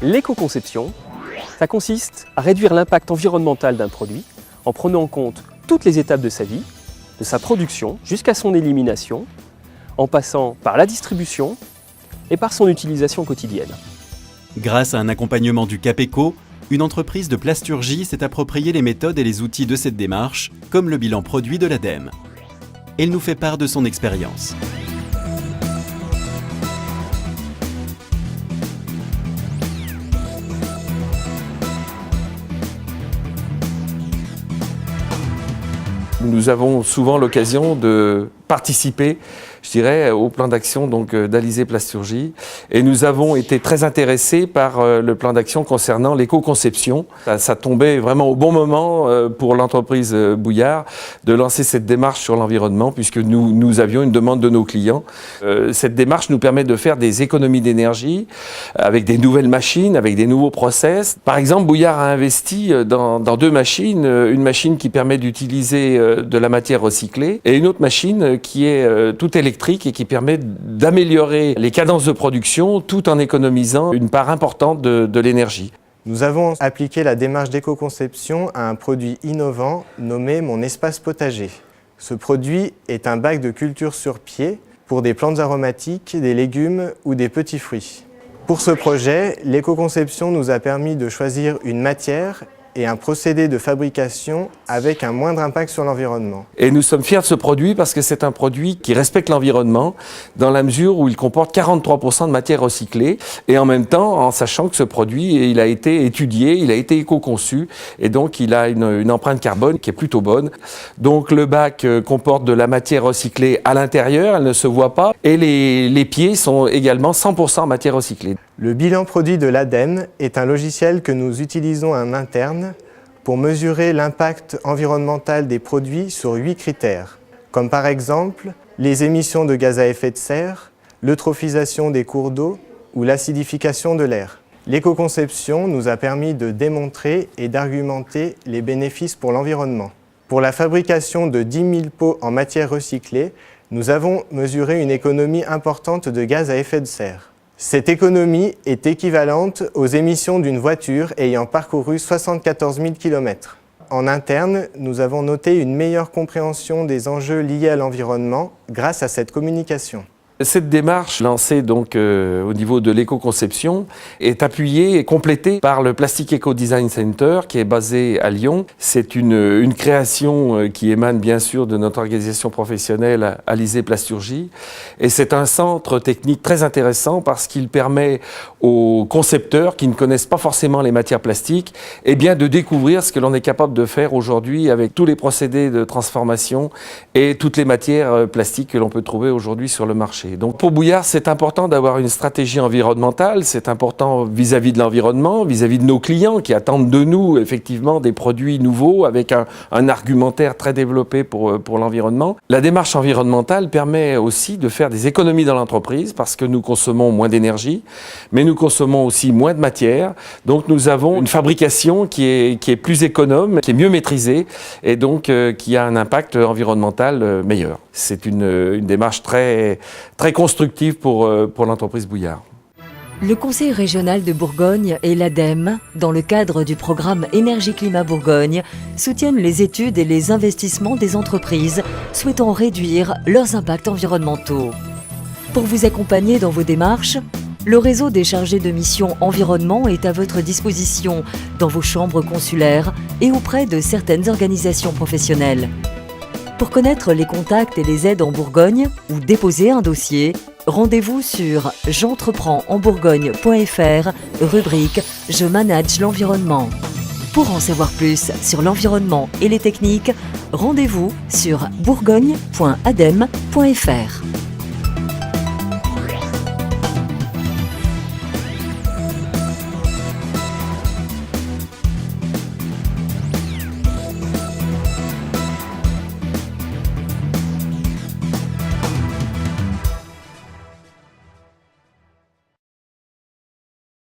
L'éco-conception, ça consiste à réduire l'impact environnemental d'un produit en prenant en compte toutes les étapes de sa vie, de sa production jusqu'à son élimination, en passant par la distribution et par son utilisation quotidienne. Grâce à un accompagnement du CAPECO, une entreprise de plasturgie s'est approprié les méthodes et les outils de cette démarche, comme le bilan produit de l'ADEME. Elle nous fait part de son expérience. Nous avons souvent l'occasion de participer, je dirais, au plan d'action d'Alizé Plasturgie. Et nous avons été très intéressés par le plan d'action concernant l'éco-conception. Ça tombait vraiment au bon moment pour l'entreprise Bouillard de lancer cette démarche sur l'environnement, puisque nous avions une demande de nos clients. Cette démarche nous permet de faire des économies d'énergie avec des nouvelles machines, avec des nouveaux process. Par exemple, Bouillard a investi dans 2 machines, une machine qui permet d'utiliser de la matière recyclée et une autre machine qui est toute électrique et qui permet d'améliorer les cadences de production tout en économisant une part importante de l'énergie. Nous avons appliqué la démarche d'éco-conception à un produit innovant nommé Mon Espace Potager. Ce produit est un bac de culture sur pied pour des plantes aromatiques, des légumes ou des petits fruits. Pour ce projet, l'éco-conception nous a permis de choisir une matière et un procédé de fabrication avec un moindre impact sur l'environnement. Et nous sommes fiers de ce produit parce que c'est un produit qui respecte l'environnement dans la mesure où il comporte 43% de matière recyclée et en même temps en sachant que ce produit il a été étudié, il a été éco-conçu et donc il a une empreinte carbone qui est plutôt bonne. Donc le bac comporte de la matière recyclée à l'intérieur, elle ne se voit pas et les pieds sont également 100% matière recyclée. Le bilan produit de l'ADEME est un logiciel que nous utilisons en interne pour mesurer l'impact environnemental des produits sur 8 critères, comme par exemple les émissions de gaz à effet de serre, l'eutrophisation des cours d'eau ou l'acidification de l'air. L'éco-conception nous a permis de démontrer et d'argumenter les bénéfices pour l'environnement. Pour la fabrication de 10 000 pots en matière recyclée, nous avons mesuré une économie importante de gaz à effet de serre. Cette économie est équivalente aux émissions d'une voiture ayant parcouru 74 000 km. En interne, nous avons noté une meilleure compréhension des enjeux liés à l'environnement grâce à cette communication. Cette démarche lancée au niveau de l'éco-conception est appuyée et complétée par le Plastic Eco Design Center qui est basé à Lyon. C'est une création qui émane bien sûr de notre organisation professionnelle Alizé Plasturgie et c'est un centre technique très intéressant parce qu'il permet aux concepteurs qui ne connaissent pas forcément les matières plastiques de découvrir ce que l'on est capable de faire aujourd'hui avec tous les procédés de transformation et toutes les matières plastiques que l'on peut trouver aujourd'hui sur le marché. Donc pour Bouillard, c'est important d'avoir une stratégie environnementale, c'est important vis-à-vis de l'environnement, vis-à-vis de nos clients qui attendent de nous effectivement des produits nouveaux avec un argumentaire très développé pour l'environnement. La démarche environnementale permet aussi de faire des économies dans l'entreprise parce que nous consommons moins d'énergie, mais nous consommons aussi moins de matière. Donc nous avons une fabrication qui est plus économe, qui est mieux maîtrisée et donc qui a un impact environnemental meilleur. C'est une démarche très constructive pour l'entreprise Bouillard. Le Conseil régional de Bourgogne et l'ADEME, dans le cadre du programme Énergie-Climat Bourgogne, soutiennent les études et les investissements des entreprises souhaitant réduire leurs impacts environnementaux. Pour vous accompagner dans vos démarches, le réseau des chargés de mission environnement est à votre disposition dans vos chambres consulaires et auprès de certaines organisations professionnelles. Pour connaître les contacts et les aides en Bourgogne ou déposer un dossier, rendez-vous sur j'entreprendsenbourgogne.fr, rubrique « Je manage l'environnement ». Pour en savoir plus sur l'environnement et les techniques, rendez-vous sur bourgogne.adem.fr.